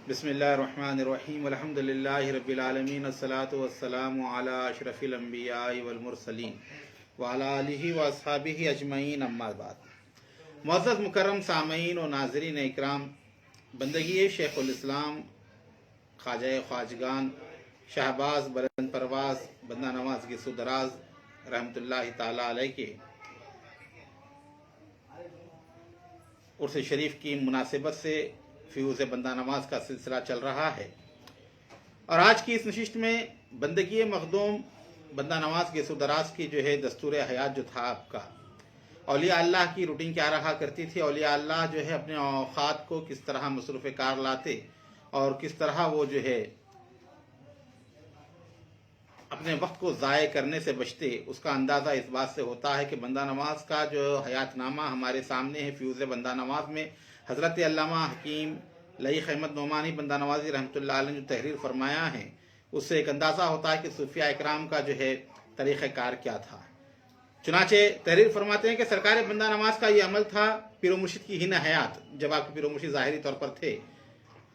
बिस्मिल्लाहिर्रहमानिर्रहीम अल्हम्दुलिल्लाहि रब्बिल आलमीन अस्सलातु वस्सलामु अला अशरफिल अंबिया वल मुरसलीन व अला आलिहि व अस्हाबिहि अजमईन अम्मा बाद। मुअज़्ज़ज़ मुकर्रम सामईन व नाज़रीन इकराम, बंदगी शेखुल इस्लाम ख्वाजा ख्वाजगान शहबाज बुलंद परवाज बंदा नवाज के सुदराज रहमतुल्लाहि ताला अलैह के उर्स शरीफ की मुनासिबत से फ्यूज़ बंदा नवाज का सिलसिला चल रहा है और आज की इस नशिस्त में बंदगी मखदूम बंदा नवाज के सुदराज की जो है दस्तूर हयात जो था आपका, औलिया अल्लाह की रूटीन क्या रहा करती थी। औलिया अल्लाह जो है अपने औक़ात को किस तरह मसरूफ़ कार लाते और किस तरह वो जो है अपने वक्त को ज़ाय करने से बचते, उसका अंदाज़ा इस बात से होता है कि बंदा नवाज का जो हयातनामा हमारे सामने है। फ्यूज़ बंदा नवाज में हज़रत अल्लामा हकीम लईक़ अहमद नोमानी बंदा नवाज़ी रहमतुल्लाह अलैह ने जो तहरीर फरमाया है, उससे एक अंदाज़ा होता है कि सूफिया इकराम का जो है तरीक़ाकार क्या था। चुनाचे तहरीर फरमाते हैं कि सरकार बंदा नवाज का ये अमल था पीर मुर्शिद की हिन हयात, जब आपके पीर मुर्शिद ज़ाहिरी तौर पर थे,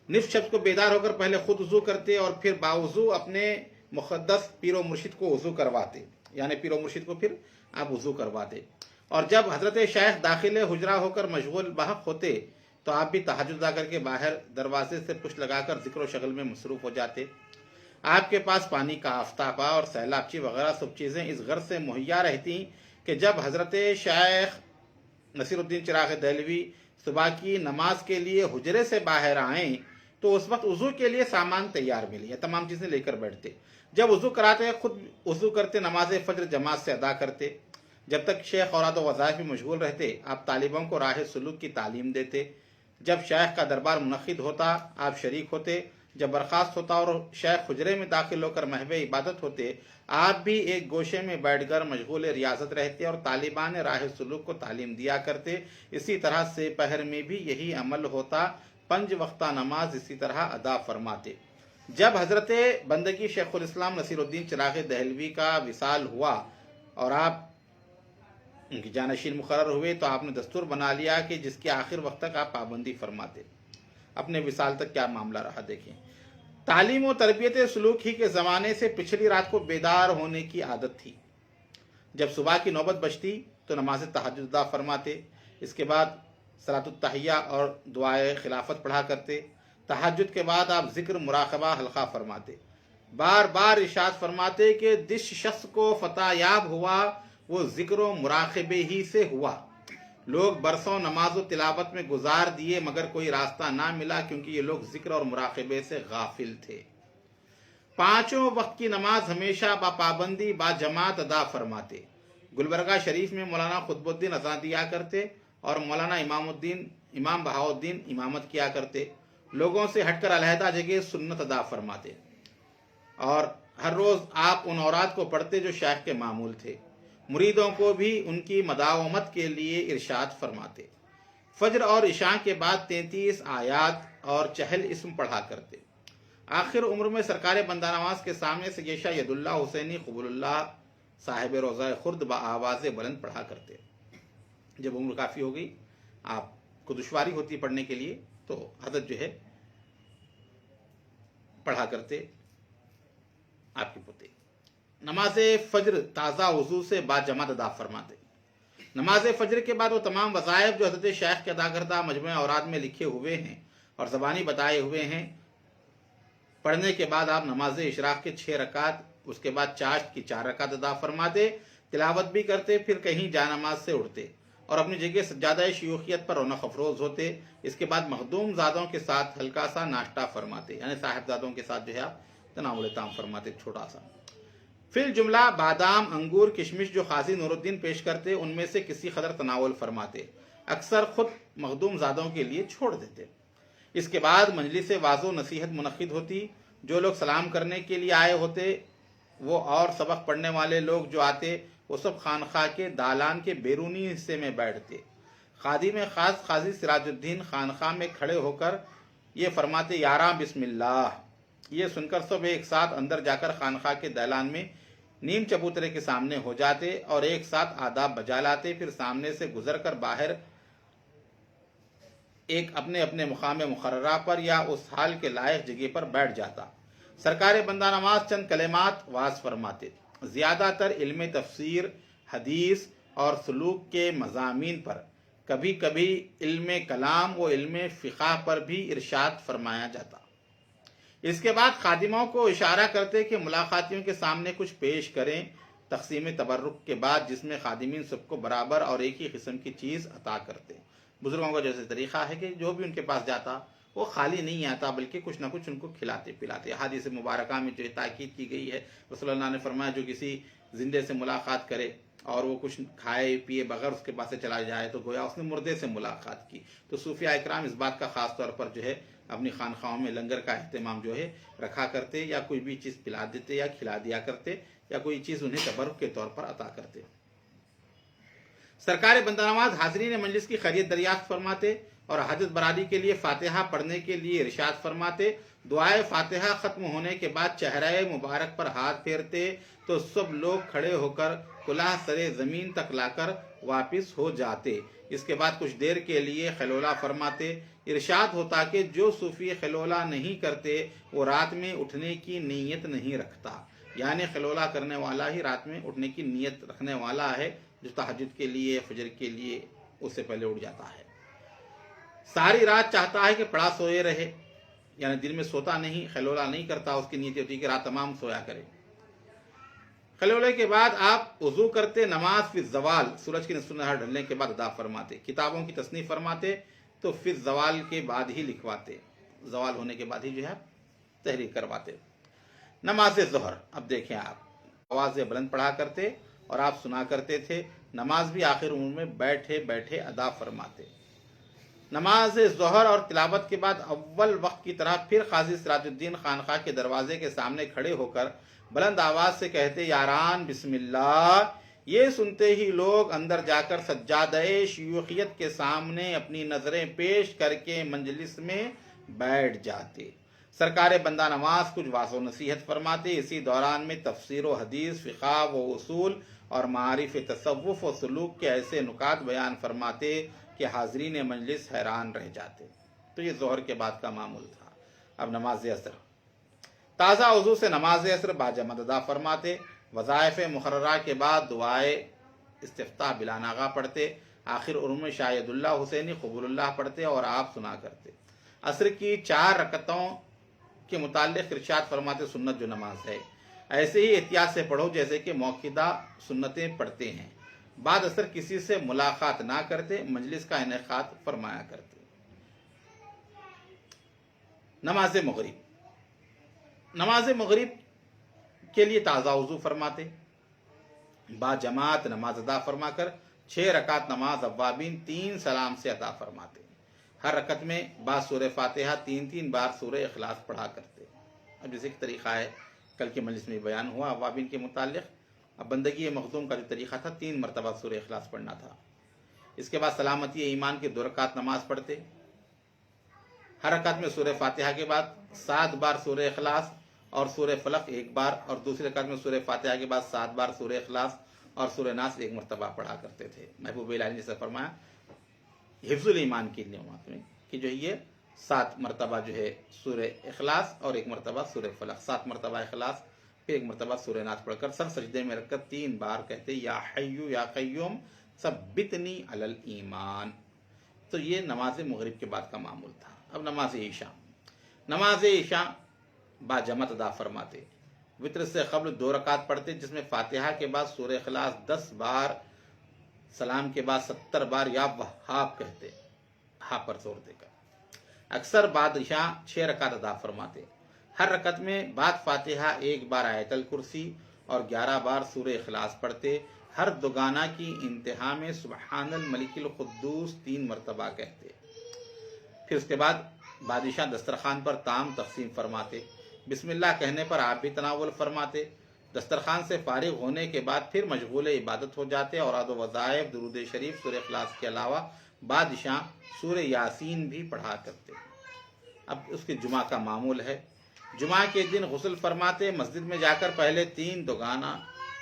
निफ शब्द को बेदार होकर पहले खुद वज़ू करते और फिर बावज़ू अपने मुक़द्दस पीर मुर्शिद को वज़ू करवाते, यानी पीर मुर्शिद को फिर आप वज़ू करवाते। और जब हज़रत शेख दाखिल हुजरा होकर मशगूल बहक होते तो आप भी तहज्जुद अदा करके बाहर दरवाजे से पुश लगाकर ज़िक्र व शगल में मसरूफ़ हो जाते। आपके पास पानी का आफ्ताबा और सैलाबची वगैरह सब चीज़ें इस गर्ज से मुहैया रहती कि जब हज़रत शेख नसीरुद्दीन चिराग दहलवी सुबह की नमाज के लिए हुजरे से बाहर आएँ तो उस वक्त वज़ू के लिए सामान तैयार मिले या तमाम चीज़ें लेकर बैठते। जब वज़ू कराते खुद वज़ू करते, नमाज फ़ज्र जमात से अदा करते। जब तक शेख औरात व वज़ाइफ में मशगूल रहते, आप तालिबों को राह सुलूक की तालीम देते। जब शेख का दरबार मुनक़िद होता, आप शरीक होते। जब बर्खास्त होता और शेख हुजरे में दाखिल होकर महवे इबादत होते, आप भी एक गोशे में बैठकर मशगूल रियाजत रहते और तालिबान राह सुलूक को तालीम दिया करते। इसी तरह से पहर में भी यही अमल होता, 5 वक्ता नमाज इसी तरह अदा फरमाते। जब हज़रत बंदगी शेखुल इस्लाम नसीरुद्दीन चिराग दहलवी का विसाल हुआ और आप उनकी जानशीन मुकर्रर हुए तो आपने दस्तूर बना लिया कि जिसके आखिर वक्त तक आप पाबंदी फरमाते। अपने विसाल तक क्या मामला रहा देखें। तालीम व तरबियत सलूक ही के ज़माने से पिछली रात को बेदार होने की आदत थी। जब सुबह की नौबत बजती तो नमाज तहज्जुद अदा फरमाते, इसके बाद सलातुत तहिया और दुआए खिलाफत पढ़ा करते। तहज्जुद के बाद आप ज़िक्र मुराक़बा हल्का फरमाते। बार बार इरशाद फरमाते कि जिस शख्स को फतायाब हुआ वो ज़िक्र व मुराक़बे ही से हुआ। लोग बरसों नमाज व तिलावत में गुजार दिए मगर कोई रास्ता ना मिला, क्योंकि ये लोग ज़िक्र और मुराक़बे से गाफिल थे। 5 वक्त की नमाज हमेशा बापाबंदी बाजमात अदा फरमाते। गुलबर्गा शरीफ में मौलाना खुतबुद्दीन अज़ा दिया करते और मौलाना इमाम बहाउद्दीन इमामत किया करते। लोगों से हटकर अलहदा जगह सुन्नत अदा फरमाते और हर रोज़ आप उन औरात को पढ़ते जो शेख के मामूल थे। मुरीदों को भी उनकी मदावमत के लिए इरशाद फरमाते। फज्र और इशा के बाद 33 आयात और चहल इस्म पढ़ा करते। आखिर उम्र में सरकार बंदा नवाज के सामने से गेशा यदुल्ला हुसैनी क़बूलुल्लाह साहिब रोज़ा खुर्द बआवाज़ बुलंद पढ़ा करते। जब उम्र काफ़ी हो गई, आपको दुश्वारी होती पढ़ने के लिए, तो हजरत जो है पढ़ा करते आपके पोते। नमाज फ़ज्र ताज़ा वज़ू से बाद जमात अदा फरमाते। नमाज फ़ज्र के बाद वो तमाम वज़ाइफ जो हज़रत शेख के अदा करदा मजमू औराद में लिखे हुए हैं और ज़बानी बताए हुए हैं, पढ़ने के बाद आप नमाज इशराक़ के 6 रकात, उसके बाद चाश्त की 4 रकात अदा फरमाते। तिलावत भी करते, फिर कहीं जानमाज से उठते और अपनी जगह सज्जादा शयूखियत पर रौनक अफरोज़ होते। इसके बाद मखदूम ज़ादों के साथ हल्का सा नाश्ता फरमाते, यानी साहिबजादों के साथ जो है आप तनावुल ताम फरमाते छोटा सा। फिर जुमला बादाम, अंगूर, किशमिश जो खाजी नूरुद्दीन पेश करते उनमें से किसी कदर तनावुल फरमाते, अक्सर खुद मखदूम ज़ादों के लिए छोड़ देते। इसके बाद मजलिस वाज़ो नसीहत मुनक़िद होती। जो लोग सलाम करने के लिए आए होते वो और सबक पढ़ने वाले लोग जो आते वो सब खानखा के दालान के बैरूनी हिस्से में बैठते। खादी में ख़ास खाजी सिराजुद्दीन खानखा में खड़े होकर ये फरमाते, यारा बिस्मिल्लाह। ये सुनकर सब एक साथ अंदर जाकर खानखा के दालान में नीम चबूतरे के सामने हो जाते और एक साथ आदाब बजा लाते। फिर सामने से गुजर कर बाहर ایک اپنے اپنے مقام مقررہ پر یا اس حال کے لائق جگہ پر بیٹھ جاتا۔ سرکار بندہ نواز چند کلمات واز فرماتے، زیادہ تر علم تفسیر، حدیث اور سلوک کے مضامین پر، کبھی کبھی علم کلام و علم فقہ پر بھی ارشاد فرمایا جاتا۔ اس کے بعد خادموں کو اشارہ کرتے کہ ملاقاتیوں کے سامنے کچھ پیش کریں، تقسیم تبرک کے بعد جس میں خادمین سب کو برابر اور ایک ہی قسم کی چیز عطا کرتے۔ بزرگوں کا جیسے طریقہ ہے کہ جو بھی ان کے پاس جاتا وہ خالی نہیں آتا بلکہ کچھ نہ کچھ ان کو کھلاتے پلاتے۔ حدیث مبارکہ میں جو تاکید کی گئی ہے، رسول اللہ نے فرمایا جو کسی زندے سے ملاقات کرے اور وہ کچھ کھائے پیے بغیر اس کے پاس سے چلا جائے تو گویا اس نے مردے سے ملاقات کی۔ تو صوفیاء اکرام اس بات کا خاص طور پر جو ہے اپنی خانقاہوں میں لنگر کا اہتمام جو ہے رکھا کرتے، یا کوئی بھی چیز پلا دیتے یا کھلا دیا کرتے، یا کوئی چیز انہیں تبرک کے طور پر عطا کرتے۔ سرکار بندہ نواز حاضرین مجلس کی خیریت دریافت فرماتے اور حاجت برادری کے لیے فاتحہ پڑھنے کے لیے ارشاد فرماتے۔ دعائے فاتحہ ختم ہونے کے بعد چہرہ مبارک پر ہاتھ پھیرتے تو سب لوگ کھڑے ہو کر کلہا سرے زمین تک لا کر واپس ہو جاتے۔ اس کے بعد کچھ دیر کے لیے خلولہ فرماتے۔ ارشاد ہوتا کہ جو صوفی خلولہ نہیں کرتے وہ رات میں اٹھنے کی نیت نہیں رکھتا، یعنی خلولہ کرنے والا ہی رات میں اٹھنے کی نیت رکھنے والا ہے، جو تہجد کے لیے فجر کے لیے اس سے پہلے اٹھ جاتا ہے۔ ساری رات چاہتا ہے کہ پڑا سوئے رہے، یعنی دن میں سوتا نہیں، خلولہ نہیں کرتا، اس کی نیت ہوتی ہے کہ رات تمام سویا کرے۔ خلولے کے بعد آپ وضو کرتے، نماز فی الزوال سورج کی نصف نہر ڈھلنے کے بعد ادا فرماتے، کتابوں کی تصنیف فرماتے تو فی الزوال کے بعد ہی لکھواتے، زوال ہونے کے بعد ہی جو ہے تحریر کرواتے۔ نماز ظہر، اب دیکھیں آپ آواز بلند پڑھا کرتے اور آپ سنا کرتے تھے، نماز بھی آخر عمر میں بیٹھے بیٹھے ادا فرماتے۔ نماز ظہر اور تلاوت کے بعد اول وقت کی طرح پھر قاضی سراج الدین خانقاہ کے دروازے کے سامنے کھڑے ہو کر بلند آواز سے کہتے، یاران بسم اللہ۔ یہ سنتے ہی لوگ اندر جا کر سجادہ شیوخیت کے سامنے اپنی نظریں پیش کر کے مجلس میں بیٹھ جاتے۔ سرکار بندہ نواز کچھ واضح و نصیحت فرماتے، اسی دوران میں تفسیر و حدیث، فقہ و اصول اور معارف تصوف و سلوک کے ایسے نکات بیان فرماتے کہ حاضرین مجلس حیران رہ جاتے۔ تو یہ ظہر کے بعد کا معمول تھا۔ اب نماز عصر، تازہ وضو سے نماز عصر باجماعت ادا فرماتے، وظائف مقررہ کے بعد دعائے استفتاح بلا ناغہ پڑھتے، آخر عمر میں شاہد اللہ حسینی قبول اللہ پڑھتے اور آپ سنا کرتے۔ عصر کی 4 رکعتوں کے متعلق ارشاد فرماتے، سنت جو نماز ہے ایسے ہی احتیاط سے پڑھو جیسے کہ موقدہ سنتیں پڑھتے ہیں۔ بعد عصر کسی سے ملاقات نہ کرتے، مجلس کا انعقاد فرمایا کرتے۔ نماز مغرب، نماز مغرب کے لیے تازہ وضو فرماتے، با جماعت نماز ادا فرما کر 6 رکعت نماز اوابین 3 سلام سے ادا فرماتے۔ ہر رکعت میں بعد سورہ فاتحہ 3 بار سورہ اخلاص پڑھا کرتے۔ اب جیسے کہ طریقہ ہے کل کے مجلس میں بیان ہوا اوابین کے متعلق، اب بندگی مخدوم کا جو طریقہ تھا 3 مرتبہ سورہ اخلاص پڑھنا تھا۔ اس کے بعد سلامتی ایمان کے 2 رکعت نماز پڑھتے۔ ہر رکعت میں سورہ فاتحہ کے بعد 7 بار سورہ اخلاص اور سورہ فلق 1 بار، اور دوسری رکعت میں سورہ فاتحہ کے بعد 7 بار سورہ اخلاص اور سورہ ناس 1 مرتبہ پڑھا کرتے تھے۔ محبوب الہی نے فرمایا حفظ الایمان کی نعمت میں کہ جو یہ 7 مرتبہ جو ہے سورہ اخلاص اور 1 مرتبہ سورہ فلق، 7 مرتبہ اخلاص پھر 1 مرتبہ سورہ ناس پڑھ کر سر سجدے میں رکھ کر 3 بار کہتے یا حیو یا قیوم ثبتنی علی الایمان۔ تو یہ نماز مغرب کے بعد کا معمول تھا۔ اب نماز عشاء، نماز عشاء با جماعت ادا فرماتے، وطر سے قبل 2 رکعت پڑھتے جس میں فاتحہ کے بعد سورہ اخلاص 10 بار، سلام کے بعد 70 بار یا وہاب کہتے، ہاں پر زور دے کر۔ اکثر بعد عشاء 6 رکعت ادا فرماتے، ہر رکعت میں بعد فاتحہ 1 بار آیت الکرسی اور 11 بار سورہ اخلاص پڑھتے۔ ہر دوگانہ کی انتہا میں سبحان الملک القدوس 3 مرتبہ کہتے۔ پھر اس کے بعد بادشاہ دسترخوان پر تام تقسیم فرماتے، بسم اللہ کہنے پر آپ بھی تناول فرماتے۔ دسترخوان سے فارغ ہونے کے بعد پھر مشغول عبادت ہو جاتے اور اوراد و وظائف، درود شریف، سورہ اخلاص کے علاوہ بادشاہ سورہ یاسین بھی پڑھا کرتے۔ اب اس کے جمعہ کا معمول ہے، جمعہ کے دن غسل فرماتے، مسجد میں جا کر پہلے 3 دوگانہ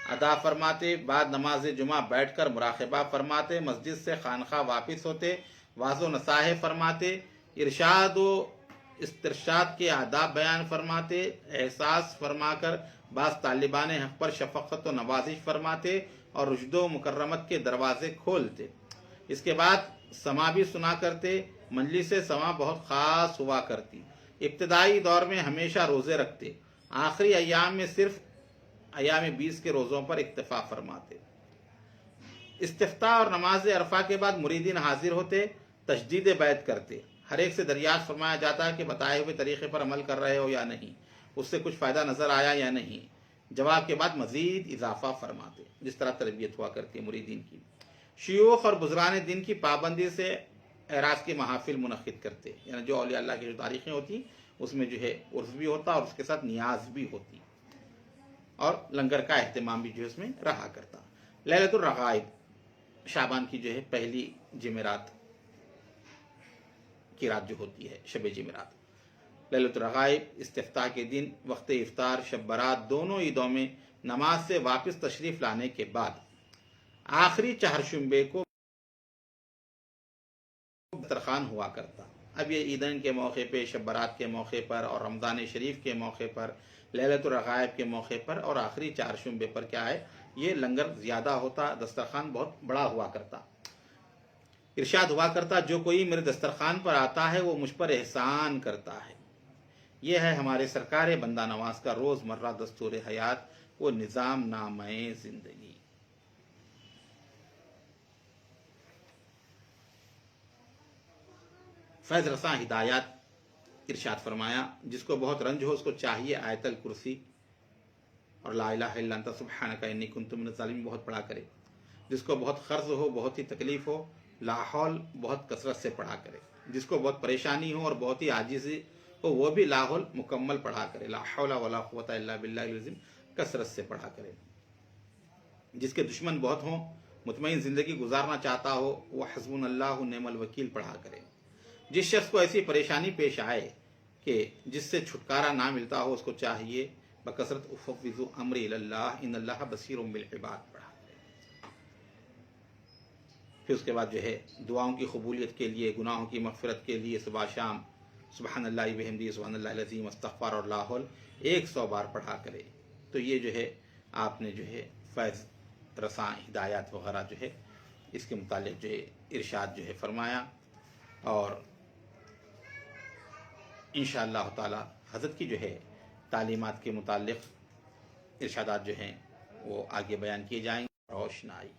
ادا فرماتے، بعد نماز جمعہ بیٹھ کر مراقبہ فرماتے، مسجد سے خانقاہ واپس ہوتے، वाज़ो नसाहे फरमाते, इरशाद व इस्तिरशाद के आदाब बयान फरमाते, एहसास फरमाकर बाज़ तालिबान हक़ पर शफ़क़त व नवाजिश फरमाते और रुश्दो मुकर्रमत के दरवाज़े खोलते। इसके बाद समा भी सुना करते। मजलिस समा बहुत ख़ास हुआ करती। इब्तदाई दौर में हमेशा रोज़े रखते, आखिरी अयाम में सिर्फ अयाम 20 के रोज़ों पर इक्तफ़ा फरमाते। इस्तिफ्ता और नमाज अरफा के बाद मुरीदीन हाजिर होते, तशदीद बैत करते। हर एक से दरियाफ्त फरमाया जाता है कि बताए हुए तरीक़े पर अमल कर रहे हो या नहीं, उससे कुछ फ़ायदा नज़र आया या नहीं। जवाब के बाद मज़ीद इजाफ़ा फरमाते। जिस तरह तरबियत हुआ करती है मुरीदीन की। शयूख और बुज़ुर्गान दिन की पाबंदी से एराज की महाफिल मुनक़िद करते, यानी जो औलिया अल्लाह की जो तारीख़ें होती उसमें जो है उर्स भी होता और उसके साथ नियाज भी होती और लंगर का अहतमाम भी जो है उसमें रहा करता। लैलतुर रग़ाइब शाबान की जो है पहली जमेरात की रात जो होती है शब जमेरात। लैलतुर रग़ाइब इस्तिफ्ताह के दिन वक्त इफ्तार शब बरात दोनों ईदों में नमाज से वापस तशरीफ़ लाने के बाद आखिरी चहारशंबे को दस्तरखान हुआ करता। अब ये ईदैन के मौके पे, शब बरात के मौके पर और रमज़ान शरीफ के मौके पर, लैलतुर रग़ाइब के मौके पर और आखिरी चहारशंबे पर क्या है, ये लंगर ज़्यादा होता, दस्तरखान बहुत बड़ा हुआ करता। इरशाद हुआ करता, जो कोई मेरे दस्तरखान पर आता है वो मुझ पर एहसान करता है। ये है हमारे सरकार बंदा नवाज का रोज़मर्रा दस्तूर हयात, वो निज़ाम नामे ज़िंदगी। फैज़ रसा हिदायत इरशाद फरमाया, जिसको बहुत रंज हो उसको चाहिए आयतल कुर्सी और ला इलाहा इल्ला अंता सुब्हानका इन्नी कुन्तु मिनज़ ज़ालिमीन बहुत पढ़ा करे। जिसको बहुत ख़र्ज हो, बहुत ही तकलीफ़ हो, ला हौल बहुत कसरत से पढ़ा करे। जिसको बहुत परेशानी हो और बहुत ही आजिज़ी हो वो भी ला हौल मुकम्मल पढ़ा करे, ला हौला वला कुव्वता इल्ला बिल्लाहिल अज़ीम कसरत से पढ़ा करे। जिसके दुश्मन बहुत हों, मुतमईन ज़िंदगी गुजारना चाहता हो, वह हस्बुनल्लाहु निअमल वकील पढ़ा करे। जिस शख्स को ऐसी परेशानी पेश आए कि जिससे छुटकारा ना मिलता हो उसको चाहिए बकसरत उफ़व्विज़ु अम्री इलल्लाह इन्नल्लाह बसीरुम बिल इबाद पढ़ा। फिर उसके बाद जो है दुआओं की कबूलियत के लिए, गुनाहों की मग़फ़िरत के लिए सुबह शाम सुबहानल्लाहि व बिहम्दिही सुबहानल्लाहिल अज़ीम इस्तग़फ़ार और ला हौल 100 बार पढ़ा करे। तो ये जो है आपने जो है फैज़ रसा हिदायत वगैरह जो है इसके मुतालिक जो है इरशाद जो है फरमाया और इंशाअल्लाह ताला हज़रत की जो है तालीमात के मुतालिक इरशादात जो हैं वो आगे बयान किए जाएंगे। रोशनाई।